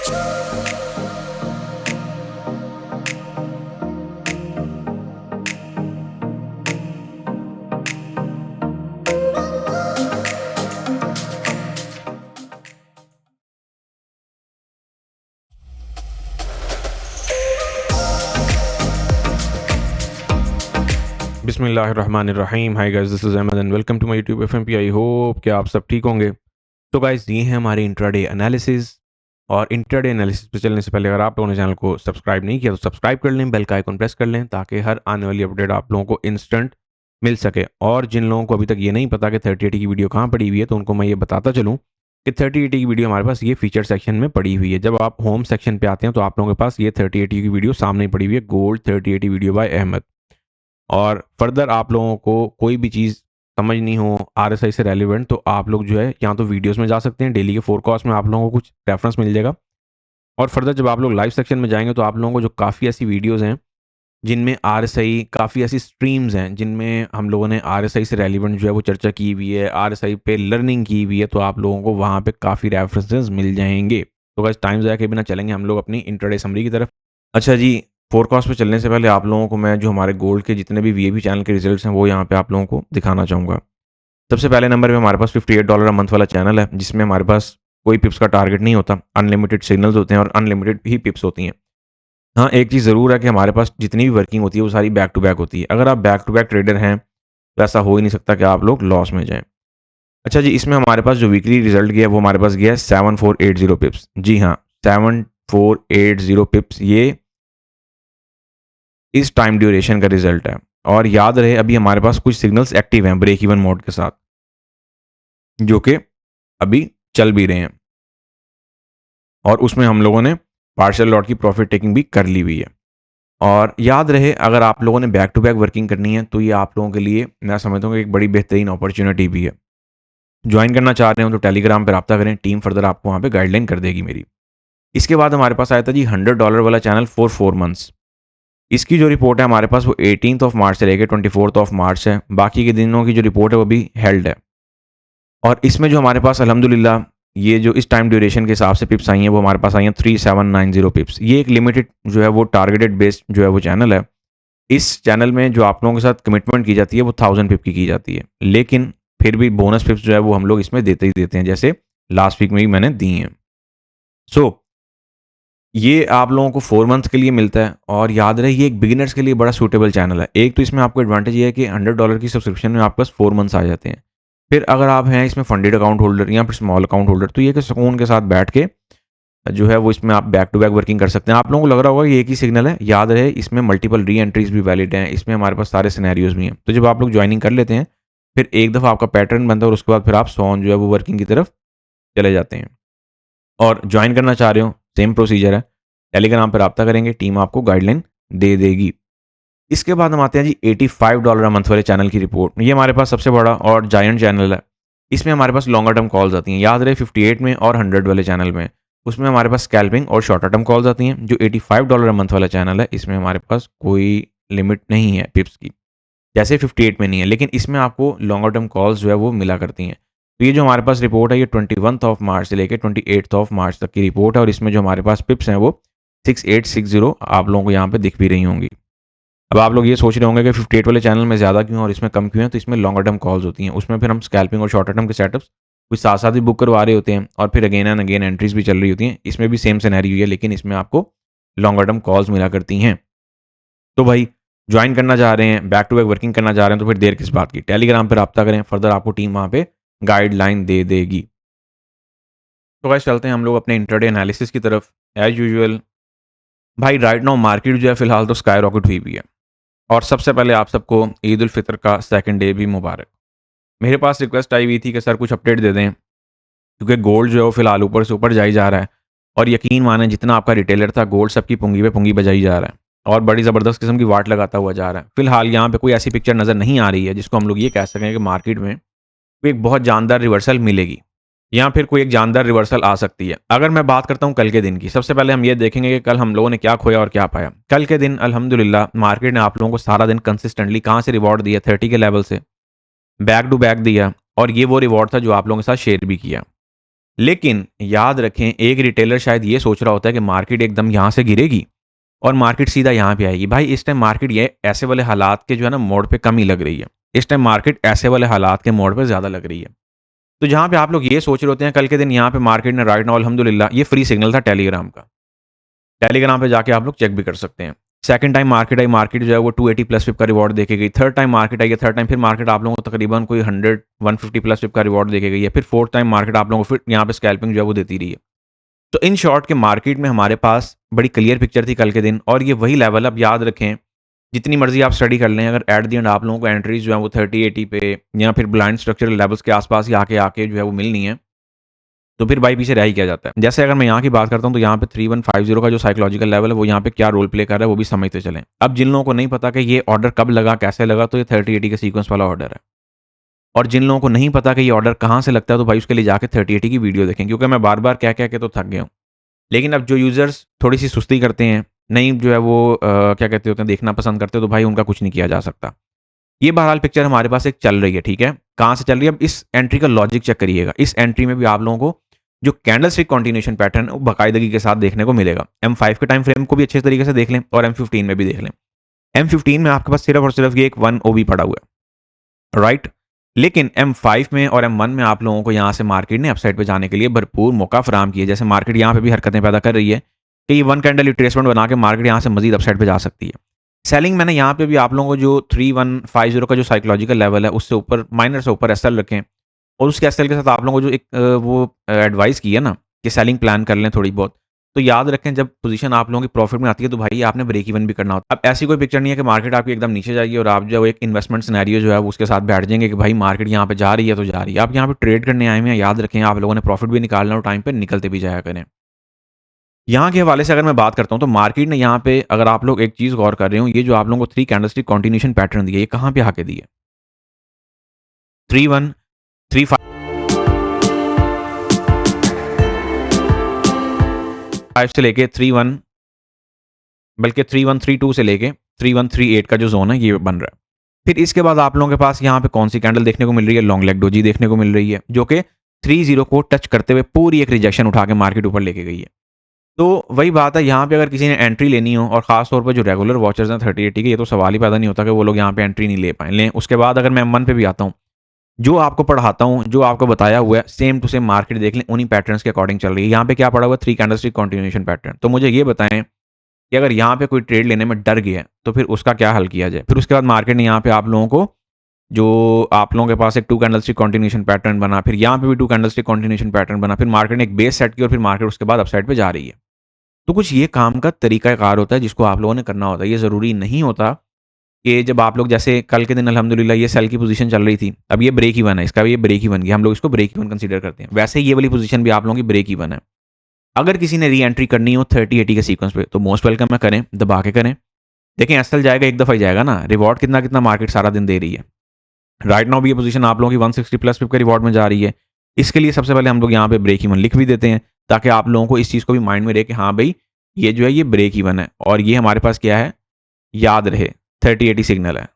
बिस्मिल्लाहिर्रहमानिर्रहीम। Hi guys, this is Ahmed and welcome to my YouTube FMP. I hope कि आप सब ठीक होंगे। तो गाइस, ये है हमारी इंट्राडे एनालिसिस। और इंट्राडे एनालिसिस पे चलने से पहले अगर आप लोगों ने चैनल को सब्सक्राइब नहीं किया तो सब्सक्राइब कर लें, बेल का आइकन प्रेस कर लें ताकि हर आने वाली अपडेट आप लोगों को इंस्टेंट मिल सके। और जिन लोगों को अभी तक ये नहीं पता कि 3080 की वीडियो कहाँ पड़ी हुई है, तो उनको मैं ये बताता चलूँ कि 3080 की वीडियो हमारे पास ये फीचर सेक्शन में पड़ी हुई है। जब आप होम सेक्शन पे आते हैं तो आप लोगों के पास ये 3080 की वीडियो सामने पड़ी हुई है, गोल्ड 3080 वीडियो बाय अहमद। और फर्दर आप लोगों को कोई भी चीज़ समझ नहीं हो आरएसआई से रेलिवेंट, तो आप लोग जो है या तो वीडियोस में जा सकते हैं, डेली के फोरकास्ट में आप लोगों को कुछ रेफरेंस मिल जाएगा। और फर्दर जब आप लोग लाइव सेक्शन में जाएंगे तो आप लोगों को जो काफ़ी ऐसी वीडियोस हैं जिनमें आरएसआई, काफ़ी ऐसी स्ट्रीम्स हैं जिनमें हम लोगों ने आरएसआई से रेलिवेंट जो है वो चर्चा की हुई है, आरएसआई पे लर्निंग की हुई है, तो आप लोगों को वहाँ पे काफ़ी रेफरेंसेस मिल जाएंगे। तो बस टाइम ज़ाया के बिना चलेंगे हम लोग अपनी इंट्राडे समरी की तरफ। अच्छा जी, फोरकास्ट पे चलने से पहले आप लोगों को मैं जो हमारे गोल्ड के जितने भी वीएवी चैनल के रिजल्ट्स हैं वो यहाँ पे आप लोगों को दिखाना चाहूँगा। सबसे पहले नंबर पे हमारे पास $58 अ मंथ वाला चैनल है, जिसमें हमारे पास कोई पिप्स का टारगेट नहीं होता, अनलिमिटेड सिग्नल्स होते हैं और अनलिमिटेड ही पिप्स होती हैं। हाँ, एक चीज़ ज़रूर है कि हमारे पास जितनी भी वर्किंग होती है वो सारी बैक टू बैक होती है। अगर आप बैक टू बैक ट्रेडर हैं तो ऐसा हो ही नहीं सकता कि आप लोग लॉस में जाएँ। अच्छा जी, इसमें हमारे पास जो वीकली रिजल्ट गया है वो हमारे पास गया है 7480 पिप्स। जी हाँ, 7480 पिप्स ये इस टाइम ड्यूरेशन का रिजल्ट है। और याद रहे, अभी हमारे पास कुछ सिग्नल्स एक्टिव हैं ब्रेक इवन मोड के साथ, जो कि अभी चल भी रहे हैं, और उसमें हम लोगों ने पार्शियल लॉट की प्रॉफिट टेकिंग भी कर ली हुई है। और याद रहे, अगर आप लोगों ने बैक टू बैक वर्किंग करनी है तो ये आप लोगों के लिए मैं समझता हूँ कि एक बड़ी बेहतरीन अपॉर्चुनिटी भी है। ज्वाइन करना चाह रहे हो तो टेलीग्राम पर रब्ता करें, टीम फर्दर आपको वहाँ पे गाइडलाइन कर देगी मेरी। इसके बाद हमारे पास आया था जी $100 वाला चैनल फॉर 4 मंथ्स। इसकी जो रिपोर्ट है हमारे पास वो 18 मार्च से लेकर 24 मार्च है। बाकी के दिनों की जो रिपोर्ट है वो भी हेल्ड है। और इसमें जो हमारे पास अल्हम्दुलिल्लाह ये जो इस टाइम ड्यूरेशन के हिसाब से पिप्स आई हैं वो हमारे पास आई हैं 3790 पिप्स। ये एक लिमिटेड जो है वो टारगेटेड बेस्ड जो है वो चैनल है। इस चैनल में जो आप लोगों के साथ कमिटमेंट की जाती है वो 1000 पिप की जाती है, लेकिन फिर भी बोनस पिप्स जो है वो हम लोग इसमें देते ही देते हैं, जैसे लास्ट वीक में भी मैंने दी हैं। सो ये आप लोगों को 4 मंथ के लिए मिलता है। और याद रहे, ये एक बिगिनर्स के लिए बड़ा सूटेबल चैनल है। एक तो इसमें आपको एडवांटेज ये है कि $100 की सब्सक्रिप्शन में आपके पास 4 मंथ्स आ जाते हैं। फिर अगर आप हैं इसमें फंडेड अकाउंट होल्डर या फिर स्मॉल अकाउंट होल्डर, तो ये कि सुकून के साथ बैठ के जो है वो इसमें आप बैक टू बैक वर्किंग कर सकते हैं। आप लोगों को लग रहा होगा ये एक ही सिग्नल है, याद रहे इसमें मल्टीपल री एंट्रीज भी वैलिड हैं, इसमें हमारे पास सारे सिनेरियोज भी हैं। तो जब आप लोग ज्वाइनिंग कर लेते हैं फिर एक दफ़ा आपका पैटर्न बनता है और उसके बाद फिर आप सॉन जो है वो वर्किंग की तरफ चले जाते हैं। और ज्वाइन करना चाह रहे हो, सेम प्रोसीजर है, टेलीग्राम पर रब्ता करेंगे, टीम आपको गाइडलाइन दे देगी। इसके बाद हम आते हैं जी $85 अ मंथ वाले चैनल की रिपोर्ट। ये हमारे पास सबसे बड़ा और जायंट चैनल है। इसमें हमारे पास लॉन्गर टर्म कॉल्स आती हैं। याद रहे 58 में और 100 वाले चैनल में, उसमें हमारे पास स्कैल्पिंग और शॉर्टर टर्म कॉल्स आती हैं। जो $85 अ मंथ वाला चैनल है इसमें हमारे पास कोई लिमिट नहीं है पिप्स की, जैसे 58 में नहीं है, लेकिन इसमें आपको लॉन्गर टर्म कॉल्स जो है वो मिला करती हैं। तो ये जो हमारे पास रिपोर्ट है ये 21 मार्च से लेकर 28 मार्च तक की रिपोर्ट है। और इसमें जो हमारे पास पिप्स हैं वो 6860 आप लोगों को यहाँ पे दिख भी रही होंगी। अब आप लोग ये सोच रहे होंगे कि 58 वाले चैनल में ज़्यादा क्यों और इसमें कम क्यों है, तो इसमें लॉन्गर टर्म कॉल्स होती हैं। उसमें फिर हम स्कैल्पिंग और शॉर्टर टर्म के सेटअप्स कुछ साथ साथ ही बुक करवा रहे होते हैं, और फिर अगेन एंड अगेन एंट्रीज भी चल रही होती हैं। इसमें भी सेम सिनेरियो है, लेकिन इसमें आपको लॉन्गर टर्म कॉल्स मिला करती हैं। तो भाई, ज्वाइन करना चाह रहे हैं, बैक टू बैक वर्किंग करना चाह रहे हैं, तो फिर देर किस बात की, टेलीग्राम पर रब्ता करें, फर्दर आपको टीम वहाँ पे गाइडलाइन दे देगी। तो गाइस, चलते हैं हम लोग अपने इंट्राडे एनालिसिस की तरफ। एज यूजुअल भाई, राइट नाउ मार्केट जो है फिलहाल तो स्काई रॉकेट हुई भी है। और सबसे पहले आप सबको ईद उल फितर का सेकंड डे भी मुबारक। मेरे पास रिक्वेस्ट आई हुई थी कि सर कुछ अपडेट दे दें, क्योंकि गोल्ड जो है वो फिलहाल ऊपर से ऊपर जाई जा रहा है। और यकीन माने, जितना आपका रिटेलर था, गोल्ड सबकी पुंगी पे पुंगी बजाई जा रहा है और बड़ी ज़बरदस्त किस्म की वाट लगाता हुआ जा रहा है। फिलहाल यहाँ पे कोई ऐसी पिक्चर नज़र नहीं आ रही है जिसको हम लोग ये कह सकें कि मार्केट में कोई एक बहुत जानदार रिवर्सल मिलेगी या फिर कोई एक जानदार रिवर्सल आ सकती है। अगर मैं बात करता हूँ कल के दिन की, सबसे पहले हम ये देखेंगे कि कल हम लोगों ने क्या खोया और क्या पाया। कल के दिन अल्हम्दुलिल्लाह मार्केट ने आप लोगों को सारा दिन कंसिस्टेंटली कहाँ से रिवॉर्ड दिया, 30 के लेवल से बैक टू बैक दिया। और ये वो रिवॉर्ड था जो आप लोगों के साथ शेयर भी किया। लेकिन याद रखें, एक रिटेलर शायद ये सोच रहा होता है कि मार्केट एकदम यहाँ से गिरेगी और मार्केट सीधा यहाँ पे आएगी। भाई इस टाइम मार्केट ये ऐसे वाले हालात के जो है ना मोड़ पे कम ही लग रही है। इस टाइम मार्केट ऐसे वाले हालात के मोड़ पे ज़्यादा लग रही है। तो जहाँ पे आप लोग ये सोच रहे होते हैं कल के दिन यहाँ पे मार्केट ने राइट नाउ अल्हम्दुलिल्लाह, ये फ्री सिग्नल था टेलीग्राम का। टेलीग्राम पे जाके आप लोग चेक भी कर सकते हैं। Second time market I, market जो है वो 280 प्लस पिप का रिवॉर्ड देके गई। थर्ड टाइम मार्केट आई है, थर्ड टाइम फिर मार्केट आप लोगों को तकरीबन कोई 100 150 प्लस पिप का रिवॉर्ड देके गई है। फिर फोर्थ टाइम मार्केट आप लोगों को फिर यहाँ पे स्कैल्पिंग जो है वो देती रही है। तो इन शॉर्ट के मार्केट में हमारे पास बड़ी क्लियर पिक्चर थी कल के दिन, और ये वही लेवल अब याद रखें, जितनी मर्जी आप स्टडी कर लें, अगर एट द एंड आप लोगों को एंट्रीज जो है वो 30-80 पे या फिर ब्लाइंड स्ट्रक्चरल लेवल्स के आसपास ही आके आके जो है वो मिलनी है, तो फिर भाई पीछे रह ही किया जाता है। जैसे अगर मैं यहाँ की बात करता हूँ तो यहाँ पे 3150 का जो साइकोलॉजिकल लेवल है वो यहाँ पे क्या रोल प्ले कर रहा है वो भी समझते चलें। अब जिन लोगों को नहीं पता कि ये ऑर्डर कब लगा, कैसे लगा, तो ये 30-80 के सीक्वेंस वाला ऑर्डर है। और जिन लोगों को नहीं पता कि ये ऑर्डर कहाँ से लगता है, तो भाई उसके लिए जाके 30-80 की वीडियो देखें, क्योंकि मैं बार बार कह कह के तो थक गया हूँ। लेकिन अब जो यूज़र्स थोड़ी सी सुस्ती करते हैं, नहीं जो है वो क्या कहते होते हैं, देखना पसंद करते हैं, तो भाई उनका कुछ नहीं किया जा सकता। ये बहरहाल पिक्चर हमारे पास एक चल रही है, ठीक है। कहाँ से चल रही है, अब इस एंट्री का लॉजिक चेक करिएगा। इस एंट्री में भी आप लोगों को जो कैंडल स्टिक कंटिन्यूएशन पैटर्न वो बाकायदगी के साथ देखने को मिलेगा। M5 के टाइम फ्रेम को भी अच्छे तरीके से देख लें और M15 में भी देख लें। M15 में आपके पास सिर्फ और सिर्फ ये एक 1 OB पड़ा हुआ है, राइट। लेकिन M5 में और M1 में आप लोगों को यहाँ से मार्केट ने अपसाइड पे जाने के लिए भरपूर मौका फराम किया। जैसे मार्केट यहाँ पे भी हरकतें पैदा कर रही है कि ये 1 कैंडल रिट्रेसमेंट बना के मार्केट यहाँ से मजीद अपसाइड पे जा सकती है। सेलिंग मैंने यहाँ पे भी आप लोगों को जो 3150 का जो साइकोलॉजिकल लेवल है उससे ऊपर, माइनर से ऊपर SL रखें, और उसके SL के साथ आप लोगों को जो एक वो एडवाइस की है ना कि सेलिंग प्लान कर लें थोड़ी बहुत, तो याद रखें जब पोजीशन आप लोगों की प्रॉफिट में आती है तो भाई आपने ब्रेक इवन भी करना होता है। अब ऐसी कोई पिक्चर नहीं है कि मार्केट आपकी एकदम नीचे जाएगी और आप जो एक इन्वेस्टमेंट सिनेरियो जो है वो उसके साथ बैठ जाएंगे कि भाई मार्केट यहाँ पे जा रही है तो जा रही है। आप यहाँ पे ट्रेड करने आए हुए हैं, याद रखें आप लोगों ने प्रॉफिट भी निकालना और टाइम पे निकलते भी जाया करें। यहाँ के हवाले से अगर मैं बात करता हूँ तो मार्केट ने यहाँ पे, अगर आप लोग एक चीज़ गौर कर रहे हो, ये जो आप लोगों को 3 कैंडलस्टिक कंटिन्यूएशन पैटर्न दिया, ये कहाँ पे आके दिए? 31 35 से लेके 31, बल्कि 3132 से लेके 3138 का जो जोन है ये बन रहा है। फिर इसके बाद आप लोगों के पास यहाँ पे कौन सी कैंडल देखने को मिल रही है? लॉन्ग लेग डोजी देखने को मिल रही है, जो कि 30 को टच करते हुए पूरी एक रिजेक्शन उठा के मार्केट ऊपर लेके गई है। तो वही बात है, यहाँ पे अगर किसी ने एंट्री लेनी हो, और खास तौर पे जो रेगुलर वॉचर्स हैं 30-80 के, ये तो सवाल ही पैदा नहीं होता कि वो लोग यहाँ पे एंट्री नहीं ले पाए। लें उसके बाद अगर मैं M1 पे भी आता हूँ, जो आपको पढ़ाता हूँ, जो आपको बताया हुआ है, सेम टू सेम मार्केट देख लें, उन्हीं पैटर्न्स के अकॉर्डिंग चल रही है। यहाँ पे क्या पड़ा हुआ है? 3 कैंडलस्टिक कंटिन्यूएशन पैटर्न। तो मुझे ये बताएं कि अगर यहाँ पे कोई ट्रेड लेने में डर गया है तो फिर उसका क्या हल किया जाए? फिर उसके बाद मार्केट ने यहाँ पे आप लोगों को, जो आप लोगों के पास एक 2 कैंडलस्टिक कंटिन्यूएशन पैटर्न बना, फिर यहाँ पे भी 2 कैंडलस्टिक कंटिन्यूएशन पैटर्न बना, फिर मार्केट ने एक बेस सेट किया और फिर मार्केट उसके बाद अपसाइड पे जा रही है। तो कुछ ये काम का तरीकाकार होता है जिसको आप लोगों ने करना होता है। ये ज़रूरी नहीं होता कि जब आप लोग, जैसे कल के दिन अल्हम्दुलिल्लाह ये सेल की पोजीशन चल रही थी, अब ये ब्रेक इवन है, इसका भी ये ब्रेक इवन गया, हम लोग इसको ब्रेक इवन कंसीडर करते हैं। वैसे ये वाली पोजीशन भी आप लोगों की ब्रेक इवन है। अगर किसी ने री एंट्री करनी हो 30-80 के सीक्वेंस पे तो मोस्ट वेलकम है, करें, दबा के करें। देखें SL जाएगा, एक दफ़ा ही जाएगा ना, रिवॉर्ड कितना कितना मार्केट सारा दिन दे रही है। राइट नाउ भी ये पोजीशन आप लोगों की 160 प्लस पिप के रिवॉर्ड में जा रही है। इसके लिए सबसे पहले हम लोग यहाँ पे ब्रेक इवन लिख भी देते हैं, ताकि आप लोगों को इस चीज़ को भी माइंड में रहे कि हाँ भाई ये जो है ये ब्रेक इवन है, और ये हमारे पास क्या है, याद रहे 30-80 सिग्नल है।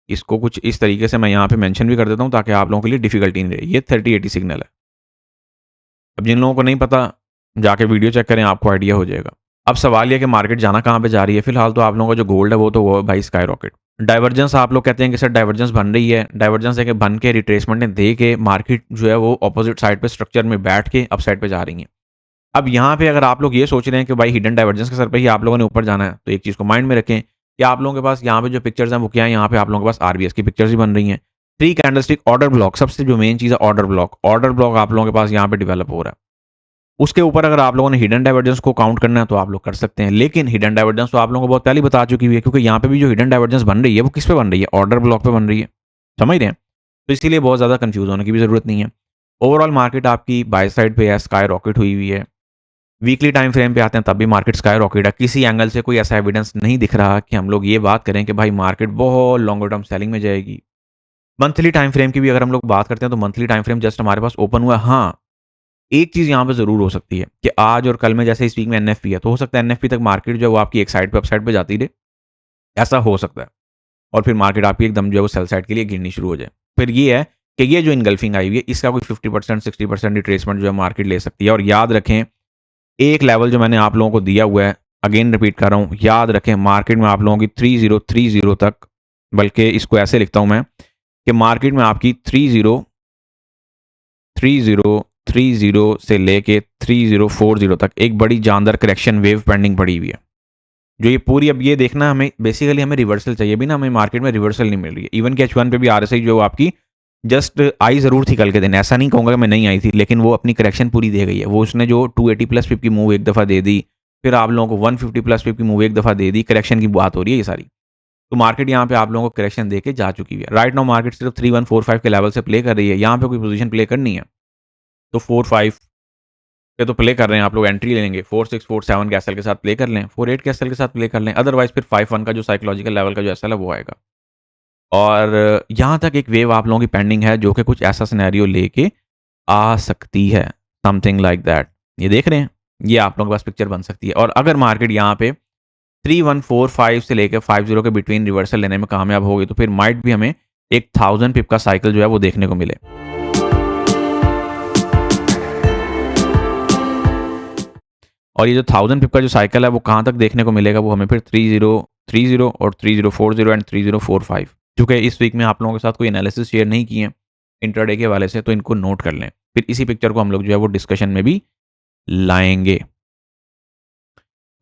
इसको कुछ इस तरीके से मैं यहाँ पे मेंशन भी कर देता हूँ ताकि आप लोगों के लिए डिफिकल्टी नहीं रहे। ये 30-80 सिग्नल है। अब जिन लोगों को नहीं पता, जाके वीडियो चेक करें, आपको आइडिया हो जाएगा। अब सवाल ये कि मार्केट जाना कहाँ पे जा रही है। फिलहाल तो आप लोगों का जो गोल्ड है वो तो वो भाई स्काई रॉकेट। डाइवर्जेंस आप लोग कहते हैं कि सर डाइवर्जेंस बन रही है, डाइवर्जेंस है कि बन के रिट्रेसमेंट ने दे के मार्केट जो है वो ऑपोजिट साइड पे स्ट्रक्चर में बैठ के अप साइड पे जा रही है। अब यहाँ पे अगर आप लोग ये सोच रहे हैं कि भाई हिडन डाइवर्जेंस के सर पे ही आप लोगों ने ऊपर जाना है, तो एक चीज़ को माइंड में रखें कि आप लोगों के पास यहाँ पे जो पिक्चर्स हैं वो क्या है, यहाँ पे आप लोगों के पास RBS की पिक्चर्स ही बन रही हैं। 3 कैंडलस्टिक ऑर्डर ब्लॉक, सबसे जो मेन चीज़ है ऑर्डर ब्लॉक आप लोगों के पास यहाँ पे डेवलप हो रहा है। उसके ऊपर अगर आप लोगों ने हिडन डाइवर्जेंस को काउंट करना है तो आप लोग कर सकते हैं, लेकिन हिडन डाइवर्जेंस तो आप लोगों को बहुत पहले बता चुकी हुई है, क्योंकि यहाँ पे भी जो हिडन डाइवर्जेंस बन रही है वो किस पे बन रही है? ऑर्डर ब्लॉक पे बन रही है, समझ रहे हैं? तो इसीलिए बहुत ज़्यादा कंफ्यूज होने की भी ज़रूरत नहीं है। ओवरऑल मार्केट आपकी बाय साइड पे है, स्काई रॉकेट हुई हुई है। वीकली टाइम फ्रेम पे आते हैं तब भी मार्केट स्काई रॉकेट है। किसी एंगल से कोई ऐसा एविडेंस नहीं दिख रहा कि हम लोग ये बात करें कि भाई मार्केट बहुत लॉन्गर टर्म सेलिंग में जाएगी। मंथली टाइम फ्रेम की भी अगर हम लोग बात करते हैं तो मंथली टाइम फ्रेम जस्ट हमारे पास ओपन हुआ है। हाँ, एक चीज़ यहाँ पे ज़रूर हो सकती है कि आज और कल में जैसे इस वीक में NFP है, तो हो सकता है NFP तक मार्केट जो है वो आपकी एक साइड पे अप साइड पे जाती रहे, ऐसा हो सकता है। और फिर मार्केट आपकी एकदम जो है वो सेल साइड के लिए गिरनी शुरू हो जाए। फिर ये है कि ये जो इनगल्फिंग आई हुई है इसका कोई 50% 60% रिट्रेसमेंट जो है मार्केट ले सकती है। और याद रखें एक लेवल जो मैंने आप लोगों को दिया हुआ है, अगेन रिपीट कर रहा हूँ, याद रखें मार्केट में आप लोगों की 3030 तक, बल्कि इसको ऐसे लिखता हूं मैं कि मार्केट में आपकी 3030 से लेके 3040 तक एक बड़ी जानदार करेक्शन वेव पेंडिंग पड़ी हुई है। जो ये पूरी, अब ये देखना हमें बेसिकली हमें रिवर्सल चाहिए, भी ना हमें मार्केट में रिवर्सल नहीं मिल रही है। इवन कि H1 पे भी RSI जो आपकी जस्ट आई ज़रूर थी कल के दिन, ऐसा नहीं कहूँगा कि मैं नहीं आई थी, लेकिन वो अपनी करेक्शन पूरी दे गई है। वो उसने जो 280 प्लस पिप की मूव एक दफ़ा दे दी, फिर आप लोगों को 150 प्लस पिप की मूव एक दफ़ा दे दी, करेक्शन की बात हो रही है ये सारी। तो मार्केट यहाँ पे आप लोगों को करेक्शन दे के जा चुकी है। राइट नाउ मार्केट सिर्फ 3145 के लेवल से प्ले कर रही है, यहाँ पे कोई पोजीशन प्ले करनी है तो 45 पे तो प्ले कर रहे हैं आप लोग, एंट्री लेंगे 46 47 के एसएल के साथ प्ले कर लें, 48 के एसएल के साथ प्ले कर लें, अदरवाइज फिर 51 का जो साइकोलॉजिकल लेवल का जो एसएल है वो आएगा। और यहाँ तक एक वेव आप लोगों की पेंडिंग है जो कि कुछ ऐसा सिनेरियो लेके आ सकती है, समथिंग लाइक दैट। ये देख रहे हैं, ये आप लोगों के पास पिक्चर बन सकती है। और अगर मार्केट यहाँ पे 3145 से लेकर 50 के बिटवीन रिवर्सल लेने में कामयाब होगी तो फिर माइट भी हमें एक 1000 पिप का साइकिल जो है वो देखने को मिले। और ये जो 1000 पिप का जो साइकिल है वो कहाँ तक देखने को मिलेगा, वो हमें फिर 3030 और 3040 एंड 3045, क्योंकि इस वीक में आप लोगों के साथ कोई एनालिसिस शेयर नहीं किए हैं इंट्राडे के वाले से, तो इनको नोट कर लें। फिर इसी पिक्चर को हम लोग जो है वो डिस्कशन में भी लाएंगे।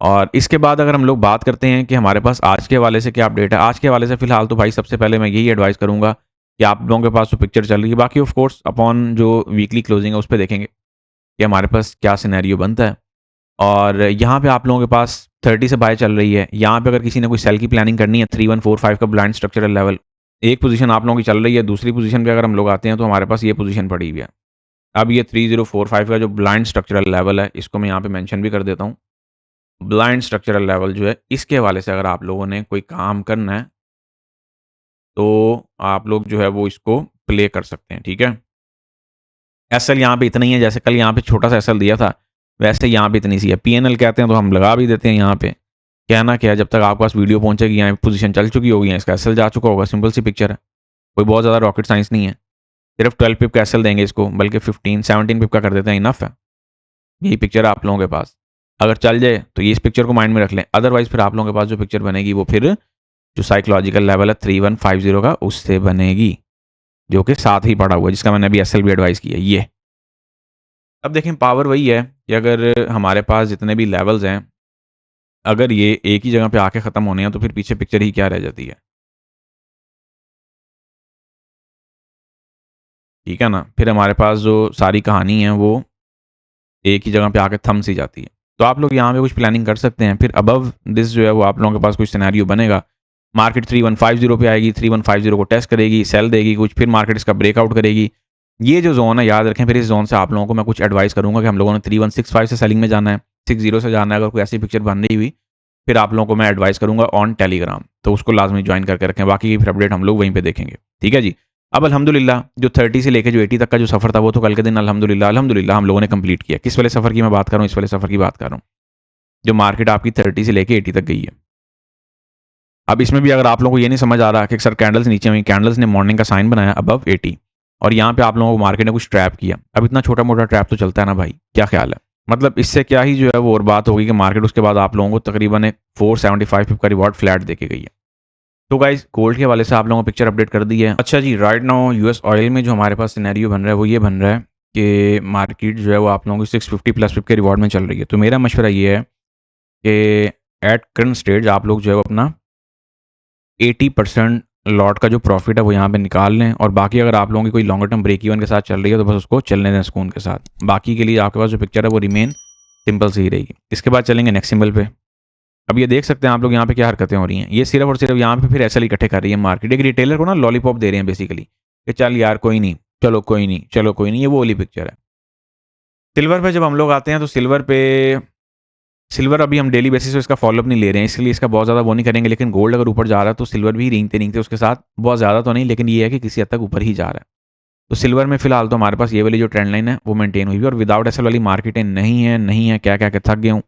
और इसके बाद अगर हम लोग बात करते हैं कि हमारे पास आज के वाले से क्या अपडेट है, आज के वाले से फिलहाल तो भाई सबसे पहले मैं यही एडवाइस करूंगा कि आप लोगों के पास जो पिक्चर चल रही है, बाकी ऑफ कोर्स अपॉन जो वीकली क्लोजिंग है उस पर देखेंगे कि हमारे पास क्या सिनेरियो बनता है। और यहाँ पे आप लोगों के पास 30 से बाय चल रही है। यहाँ पे अगर किसी ने कोई सेल की प्लानिंग करनी है 3145 का ब्लाइंड स्ट्रक्चरल लेवल, एक पोजीशन आप लोगों की चल रही है, दूसरी पोजीशन पे अगर हम लोग आते हैं तो हमारे पास ये पोजीशन पड़ी हुई है। अब ये 3045 का जो ब्लाइंड स्ट्रक्चरल लेवल है इसको मैं यहाँ पे मेंशन भी कर देता हूँ। ब्लाइंड स्ट्रक्चरल लेवल जो है इसके हवाले से अगर आप लोगों ने कोई काम करना है तो आप लोग जो है वो इसको प्ले कर सकते हैं, ठीक है। एसएल यहाँ पे इतना ही है, जैसे कल यहाँ पे छोटा सा एसएल दिया था वैसे यहाँ पे इतनी सी है। पीएनएल कहते हैं तो हम लगा भी देते हैं यहाँ पे, कहना क्या है, जब तक आपके पास वीडियो पहुंचेगी यहाँ पोजीशन चल चुकी होगी, इसका एसएल जा चुका होगा, सिंपल सी पिक्चर है, कोई बहुत ज़्यादा रॉकेट साइंस नहीं है। सिर्फ 12 पिप का एसएल देंगे इसको, बल्कि 15-17 पिप का कर देते हैं, इनफ है। यही पिक्चर है आप लोगों के पास, अगर चल जाए तो ये इस पिक्चर को माइंड में रख लें, अदरवाइज फिर आप लोगों के पास जो पिक्चर बनेगी वो फिर जो साइकोलॉजिकल लेवल है 3150 का उससे बनेगी, जो कि साथ ही पड़ा हुआ है, जिसका मैंने अभी एसएल भी एडवाइस किया है ये। अब देखें पावर वही है कि अगर हमारे पास जितने भी लेवल्स हैं अगर ये एक ही जगह पे आके ख़त्म होने हैं तो फिर पीछे पिक्चर ही क्या रह जाती है, ठीक है ना। फिर हमारे पास जो सारी कहानी है वो एक ही जगह पे आके थम सी जाती है। तो आप लोग यहाँ पे कुछ प्लानिंग कर सकते हैं, फिर अबव दिस जो है वो आप लोगों के पास कुछ सिनेरियो बनेगा। मार्केट 3150 पे आएगी, 3150 को टेस्ट करेगी, सेल देगी कुछ, फिर मार्केट इसका ब्रेकआउट करेगी। ये जो जोन है याद रखें, फिर इस जोन से आप लोगों को मैं कुछ एडवाइस करूंगा कि हम लोगों ने 3165 से सेलिंग में जाना है, 60 से जाना है। अगर कोई ऐसी पिक्चर बन रही हुई फिर आप लोगों को मैं एडवाइस करूंगा ऑन टेलीग्राम, तो उसको लाजमी ज्वाइन करके रखें। बाकी की फिर अपडेट हम लोग वहीं पे देखेंगे, ठीक है जी। अब अल्हम्दुलिल्लाह जो 30 से लेके जो 80 तक का जो सफ़र था वो तो कल के दिन अल्हम्दुलिल्लाह हम लोगों ने कंप्लीट किया। किस वाले सफ़र की मैं बात कर रहा हूँ, इस वाले सफ़र की बात कर रहा हूँ जो मार्केट आपकी 30 से लेके 80 तक गई है। अब इसमें भी अगर आप लोगों को ये नहीं समझ आ रहा कि सर कैंडल्स नीचे हुई, कैंडल्स ने मॉर्निंग का साइन बनाया अबव 80 और यहाँ पे आप लोगों को मार्केट ने कुछ ट्रैप किया। अब इतना छोटा मोटा ट्रैप तो चलता है ना भाई, क्या ख्याल है, मतलब इससे क्या ही जो है वो और बात होगी कि मार्केट उसके बाद आप लोगों को तकरीबन एक 475 पिप का रिवॉर्ड फ्लैट देके गई है। तो गाइस गोल्ड के हवाले से आप लोगों को पिक्चर अपडेट कर दी है। अच्छा जी, राइट नाउ यूएस ऑयल में जो हमारे पास सिनेरियो बन रहा है वो ये बन रहा है कि मार्केट जो है वो आप लोगों को 650 प्लस पिप के रिवॉर्ड में चल रही है। तो मेरा मशवरा ये है कि एट करंट स्टेज आप लोग जो है वो अपना 80% लॉट का जो प्रॉफिट है वो यहाँ पे निकाल लें, और बाकी अगर आप लोगों की कोई लॉन्गर टर्म ब्रेक इवन के साथ चल रही है तो बस उसको चलने दें सुकून के साथ। बाकी के लिए आपके पास जो पिक्चर है वो रिमेन सिंपल से ही रहेगी। इसके बाद चलेंगे नेक्स्ट सिंबल पे। अब ये देख सकते हैं आप लोग यहाँ पे क्या हरकतें हो रही हैं, ये सिर्फ और सिर्फ यहाँ पे फिर ऐसा इकट्ठे कर रही है मार्केट, एक रिटेलर को ना लॉलीपॉप दे रहे हैं बेसिकली कि चल यार कोई नहीं, चलो कोई नहीं, चलो कोई नहीं, ये वो वाली पिक्चर है। सिल्वर पे जब हम लोग आते हैं तो सिल्वर अभी हम डेली बेसिस पे इसका फॉलोअप नहीं ले रहे हैं, इसलिए इसका बहुत ज़्यादा वो नहीं करेंगे। लेकिन गोल्ड अगर ऊपर जा रहा है तो सिल्वर भी रेंगते रेंगते उसके साथ, बहुत ज़्यादा तो नहीं लेकिन ये है कि किसी हद तक ऊपर ही जा रहा है। तो सिल्वर में फिलहाल तो हमारे पास ये वाली जो ट्रेंड लाइन है वो मेंटेन हुई है और विदाउट एसएल वाली मार्केटें नहीं है, क्या क्या क्या थक गए हूँ।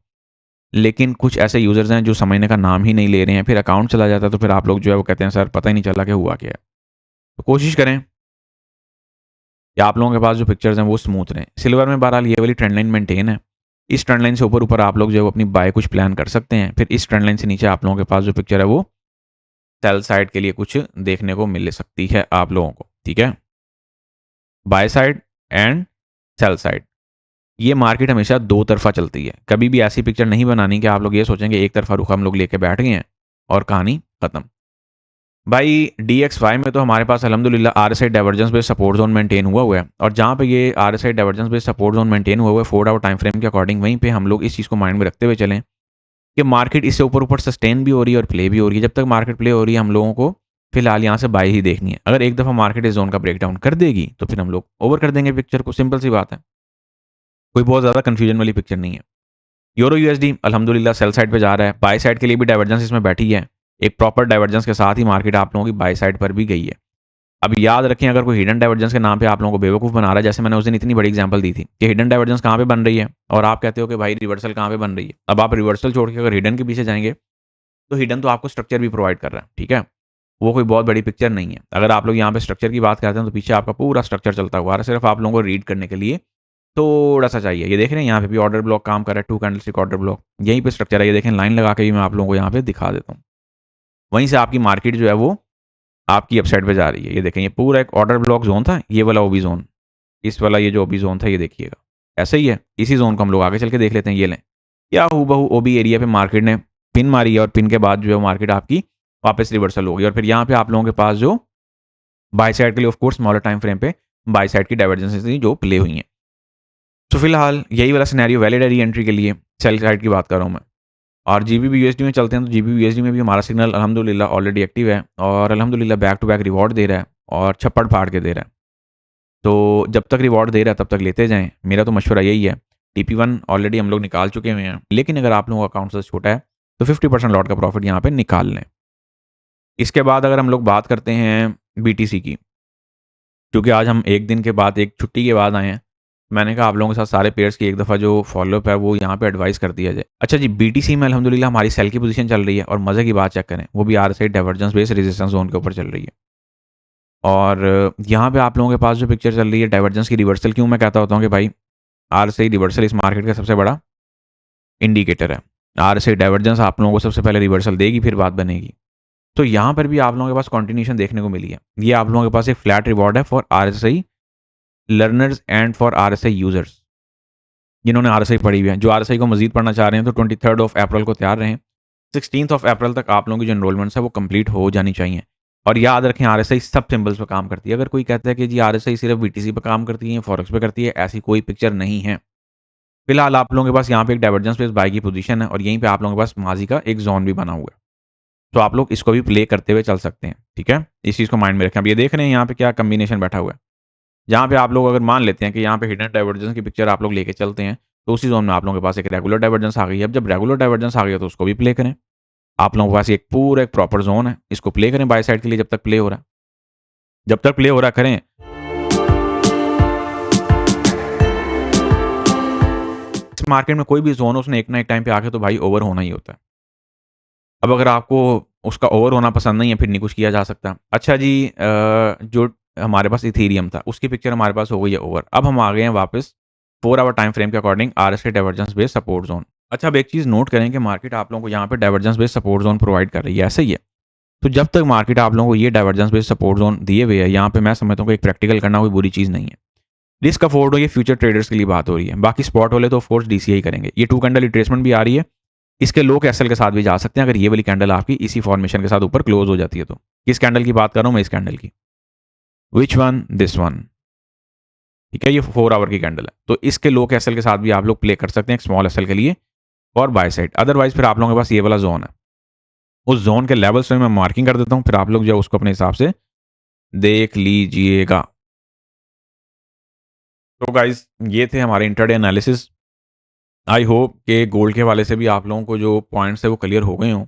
लेकिन कुछ ऐसे यूज़र्स हैं जो समझने का नाम ही नहीं ले रहे हैं, फिर अकाउंट चला जाता है तो फिर आप लोग जो है वो कहते हैं सर पता ही नहीं चला कि हुआ क्या है। तो कोशिश करें कि आप लोगों के पास जो पिक्चर्स हैं वो स्मूथ रहें। सिल्वर में बहरहाल ये वाली ट्रेंड लाइन मेंटेन है। इस ट्रेंड लाइन से ऊपर ऊपर आप लोग जो है अपनी बाय कुछ प्लान कर सकते हैं। फिर इस ट्रेंड लाइन से नीचे आप लोगों के पास जो पिक्चर है वो सेल साइड के लिए कुछ देखने को मिल सकती है आप लोगों को, ठीक है। By side and sell side, ये मार्केट हमेशा दो तरफा चलती है। कभी भी ऐसी पिक्चर नहीं बनानी कि आप लोग ये सोचेंगे एक तरफा रुख हम लोग लेके बैठ गए हैं और कहानी खत्म। भाई DXY में तो हमारे पास अल्हम्दुलिल्लाह RSI divergence based support zone maintain हुआ है, और जहाँ पे ये RSI divergence based support zone maintain हुआ है 4 आवर टाइम फ्रेम के अकॉर्डिंग, वहीं पे हम लोग इस चीज़ को माइंड में रखते हुए चलें कि मार्केट इससे ऊपर ऊपर सस्टेन भी हो रही है और प्ले भी हो रही है। जब तक मार्केट प्ले हो रही है हम लोगों को फिलहाल यहाँ से बाय ही देखनी है। अगर एक दफ़ा मार्केट इस जोन का ब्रेकडाउन कर देगी तो फिर हम लोग ओवर कर देंगे पिक्चर को, सिंपल सी बात है, कोई बहुत ज़्यादा कन्फ्यूजन वाली पिक्चर नहीं है। यूरो USD अल्हम्दुलिल्लाह सेल साइड पे जा रहा है, बाय साइड के लिए भी डाइवर्जेंस इसमें बैठी है। एक प्रॉपर डाइवर्जेंस के साथ ही मार्केट आप लोगों की बाय साइड पर भी गई है। अब याद रखें, अगर कोई हिडन डाइवर्जेंस के नाम पे आप लोगों को बेवकूफ़ बना रहा है, जैसे मैंने उस दिन इतनी बड़ी एग्जांपल दी थी कि हिडन डाइवर्जेंस कहाँ पे बन रही है और आप कहते हो कि भाई रिवर्सल कहाँ पे बन रही है। अब आप रिवर्सल छोड़ के अगर हिडन के पीछे जाएंगे तो हिडन तो आपको स्ट्रक्चर भी प्रोवाइड कर रहा है, ठीक है, वो कोई बहुत बड़ी पिक्चर नहीं है। अगर आप लोग यहाँ पे स्ट्रक्चर की बात करते हैं तो पीछे आपका पूरा स्ट्रक्चर चलता हुआ आ रहा है, सिर्फ आप लोगों को रीड करने के लिए थोड़ा सा चाहिए। ये देख रहे हैं यहाँ पे भी ऑर्डर ब्लॉक काम कर रहा है, 2 कैंडलस्टिक ऑर्डर ब्लॉक, यहीं पे स्ट्रक्चर है। ये देखें लाइन लगा के भी मैं आप लोगों को यहाँ पे दिखा देता हूँ। वहीं से आपकी मार्केट जो है वो आपकी अपसाइड पे जा रही है। ये देखें, ये पूरा एक ऑर्डर ब्लॉक जोन था, ये वाला ओबी जोन, इस वाला ये जो ओबी जोन था ये देखिएगा ऐसे ही है। इसी जोन को हम लोग आगे चल के देख लेते हैं। ये लें, क्या हूबहू ओबी एरिया पे मार्केट ने पिन मारी है और पिन के बाद जो है मार्केट आपकी वापस रिवर्सल हो गई, और फिर यहाँ पे आप लोगों के पास जो बाय साइड के लिए ऑफकोर्स स्मॉलर टाइम फ्रेम पे बाय साइड की डाइवर्जेंसेस जो प्ले हुई हैं। तो फिलहाल यही वाला सिनेरियो वैलिड है री एंट्री के लिए। सेल साइड की बात कर रहा हूँ मैं। और GBP USD में चलते हैं तो GBP USD में भी हमारा सिग्नल अल्हम्दुलिल्लाह ऑलरेडी एक्टिव है और अल्हम्दुलिल्लाह बैक टू बैक रिवॉर्ड दे रहा है और छप्पड़ फाड़ के दे रहा है। तो जब तक रिवॉर्ड दे रहा है तब तक लेते जाएं, मेरा तो मशवरा यही है। TP1 ऑलरेडी हम लोग निकाल चुके हुए हैं, लेकिन अगर आप लोगों का अकाउंट से छोटा है तो 50% लॉट का प्रॉफिट यहाँ पे निकाल लें। इसके बाद अगर हम लोग बात करते हैं BTC की, क्योंकि आज हम एक दिन के बाद, एक छुट्टी के बाद आए हैं, मैंने कहा आप लोगों के साथ सारे पेयर्स की एक दफ़ा जो फॉलोअप है वो यहाँ पे एडवाइस कर दिया जाए। अच्छा जी, BTC में अल्हम्दुलिल्लाह हमारी सेल की पोजीशन चल रही है और मज़े की बात चेक करें, वो भी RSI divergence based resistance zone के ऊपर चल रही है। और यहाँ पे आप लोगों के पास जो पिक्चर चल रही है डाइवर्जेंस की रिवर्सल, क्यों मैं कहता होता हूँ कि भाई RSI रिवर्सल इस मार्केट का सबसे बड़ा इंडिकेटर है। RSI डाइवर्जेंस आप लोगों को सबसे पहले रिवर्सल देगी, फिर बात बनेगी। तो यहाँ पर भी आप लोगों के पास कॉन्टिन्यूशन देखने को मिली है। ये आप लोगों के पास एक फ्लैट रिवॉर्ड है for RSI learners and for RSI users, जिन्होंने RSI पढ़ी हुई है। जो RSI को मजीद पढ़ना चाह रहे हैं तो 23 अप्रैल को तैयार रहें। 16 अप्रैल तक आप लोगों की जो एनरोलमेंट्स है वो कंप्लीट हो जानी चाहिए। और याद रखें RSI सब सिंबल्स पे काम करती है। अगर कोई कहता है कि जी RSI सिर्फ BTC पे काम करती है, फॉरेक्स पे करती है, ऐसी कोई पिक्चर नहीं है। फिलहाल आप लोगों के पास यहाँ पे एक डाइवर्जेंस बेस्ड बाय की पोजीशन है और यहीं पे आप लोगों के पास माजी का एक जोन भी बना हुआ है, तो आप लोग इसको भी प्ले करते हुए चल सकते हैं, ठीक है। इस चीज़ को माइंड में रखें। अब ये देख रहे हैं यहाँ पे क्या कम्बिनेशन बैठा हुआ है, जहाँ पे आप लोग अगर मान लेते हैं कि यहाँ पे हिडन डाइवर्जेंस की पिक्चर आप लोग लेके चलते हैं तो उसी जोन में आप लोगों के पास एक रेगुलर डाइवर्जेंस आ गई है। अब जब रेगुलर डाइवर्जेंस आ गया तो उसको भी प्ले करें। आप लोगों के पास एक पूरा एक प्रॉपर जोन है, इसको प्ले करें बाय साइड के लिए जब तक प्ले हो रहा है। जब तक प्ले हो रहा करें। इस मार्केट में कोई भी जोन हो उसने एक ना एक टाइम पे आके तो भाई ओवर होना ही होता है। अब अगर आपको उसका ओवर होना पसंद नहीं है फिर नहीं कुछ किया जा सकता। अच्छा जी, जो हमारे पास इथेरियम था उसकी पिक्चर हमारे पास हो गई है ओवर। अब हम आ गए हैं वापस 4 आवर टाइम फ्रेम के according RSI divergence based support zone. अच्छा, अब एक चीज़ नोट करें कि मार्केट आप लोगों को यहाँ पे divergence based support zone provide कर रही है, ऐसे ही है। तो जब तक मार्केट आप लोगों को ये डाइवर्जेंस बेस्ड सपोर्ट जोन दिए हुए है, यहाँ पे मैं समझता हूँ कि एक प्रैक्टिकल करना कोई बुरी चीज़ नहीं है। रिस्क अफोर्ड हो, ये फ्यूचर ट्रेडर्स के लिए बात हो रही है। बाकी स्पॉट वाले तो ऑफकोर्स DCI करेंगे। ये 2 कैंडल रिट्रेसमेंट भी आ रही है, इसके लो कैसल के साथ भी जा सकते हैं अगर ये वाली कैंडल आपकी इसी फॉर्मेशन के साथ ऊपर क्लोज हो जाती है तो। किस कैंडल की बात कर रहा हूँ मैं? इस कैंडल की। Which one? दिस वन, ठीक है। ये 4 आवर की कैंडल है, तो इसके लो कैसल के साथ भी आप लोग प्ले कर सकते हैं एक स्मॉल एसएल के लिए और बाय साइड। अदरवाइज फिर आप लोगों के पास ये वाला जोन है, उस जोन के लेवल्स में मैं मार्किंग कर देता हूँ, फिर आप लोग जो उसको अपने हिसाब से देख लीजिएगा। तो गाइज ये थे हमारे इंटरडे एनालिसिस। आई होप कि गोल्ड के वाले से भी आप लोगों को जो पॉइंट्स है वो क्लियर हो गए हों।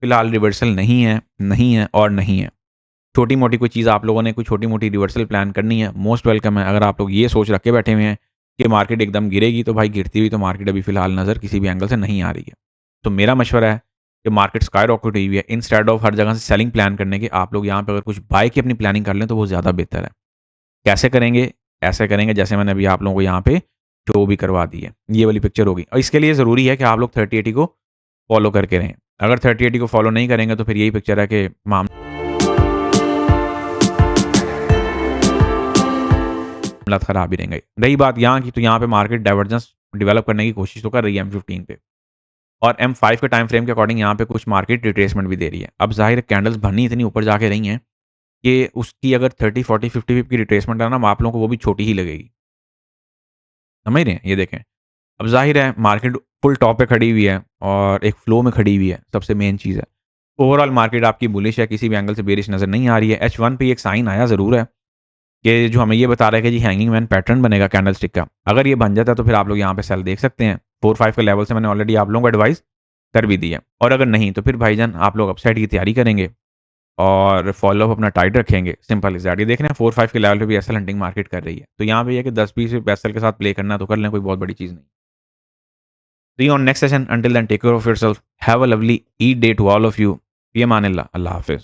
फिलहाल रिवर्सल नहीं है, नहीं है और नहीं है। छोटी मोटी कोई चीज़ आप लोगों ने कोई छोटी मोटी रिवर्सल प्लान करनी है, मोस्ट वेलकम है। अगर आप लोग ये सोच रख के बैठे हुए हैं कि मार्केट एकदम गिरेगी, तो भाई गिरती हुई तो मार्केट अभी फिलहाल नज़र किसी भी एंगल से नहीं आ रही है। तो मेरा मशवरा है कि मार्केट स्काई रॉकेट हुई है, इंस्टेड ऑफ हर जगह से सेलिंग प्लान करने के आप लोग यहाँ पे अगर कुछ बाय की अपनी प्लानिंग कर लें तो वो ज़्यादा बेहतर है। कैसे करेंगे ऐसे करेंगे जैसे मैंने अभी आप लोगों को यहाँ पे शो भी करवा दी है, ये वाली पिक्चर होगी। और इसके लिए ज़रूरी है कि आप लोग 3080 को फॉलो करके रहें। अगर 3080 को फॉलो नहीं करेंगे तो फिर यही पिक्चर है कि मामला खराब ही रहेंगे। रही बात यहाँ की, तो यहाँ पे मार्केट डाइवर्जेंस डेवलप करने की कोशिश तो कर रही है M15 पे, और M5 के टाइम फ्रेम के अकॉर्डिंग यहाँ पे कुछ मार्केट रिट्रेसमेंट भी दे रही है। अब जाहिर है कैंडल्स भरनी इतनी ऊपर जाके रही हैं कि उसकी अगर 30, 40, 50 पिप की रिट्रेसमेंट है ना, आप लोगों को वो भी छोटी ही लगेगी। समझ रहे हैं? ये देखें, अब ज़ाहिर है मार्केट फुल टॉप पे खड़ी हुई है और एक फ्लो में खड़ी हुई है, सबसे मेन चीज़ है। ओवरऑल मार्केट आपकी बुलिश है, किसी भी एंगल से बेरिश नज़र नहीं आ रही है। H1 पे एक साइन आया ज़रूर है कि जो हमें ये बता रहा है कि जी हैंगिंग मैन पैटर्न बनेगा कैंडलस्टिक का। अगर ये बन जाता है तो फिर आप लोग यहाँ पे सेल देख सकते हैं। 4-5 के लेवल से मैंने ऑलरेडी आप लोगों को एडवाइस कर भी दी है। और अगर नहीं तो फिर भाईजान आप लोग अपसाइड की तैयारी करेंगे और फॉलो अप अपना टाइट रखेंगे। Simple is that. ये देख रहे हैं 4-5 के लेवल पे भी एसएल हंटिंग मार्केट कर रही है। तो यहाँ पे ये है कि 10-20 एसएल के साथ प्ले करना तो कर लें, कोई बहुत बड़ी चीज़ नहीं। See you on next session. Until then, take care of yourself. Have a lovely Eid day to all of you. Fi amanillah. Allah Hafiz.